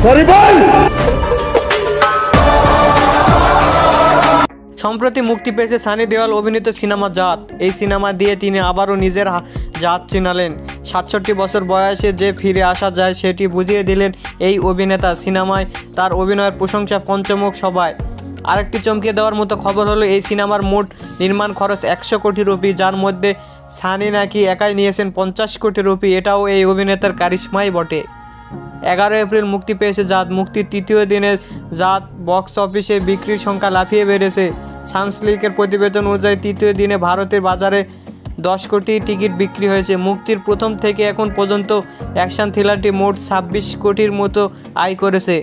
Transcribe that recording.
Sorry বল। সম্প্রতি মুক্তি পেয়েছে সানি দেওয়াল অভিনীত সিনেমা জাত। এই সিনেমা দিয়ে তিনি আবারও নিজের জাত চিনালেন। ৬৭ বছর বয়সে যে ফিরে আসা যায় সেটি বুঝিয়ে দিলেন এই অভিনেতা। সিনেমায় তার অভিনয়ের প্রশংসা পঞ্চমুখ সবাই। আরেকটি চমকে দেওয়ার মতো খবর হলো এই সিনেমার মোট নির্মাণ খরচ ১০০ কোটি রুপি, যার মধ্যে সানি নাকি একাই নিয়েছেন ৫০ কোটি রুপি। এটাও এই অভিনেতার কারিশমাই বটে। ১১ এপ্রিল মুক্তি পেয়েছে জাত। মুক্তির তৃতীয় দিনে জাত বক্স অফিসে বিক্রির সংখ্যা লাফিয়ে বেড়েছে। সানসলিকের প্রতিবেদন অনুযায়ী তৃতীয় দিনে ভারতের বাজারে ১০ কোটি টিকিট বিক্রি হয়েছে। মুক্তির প্রথম থেকে এখন পর্যন্ত অ্যাকশন থ্রিলারটি মোট ২৬ কোটির মতো আয় করেছে।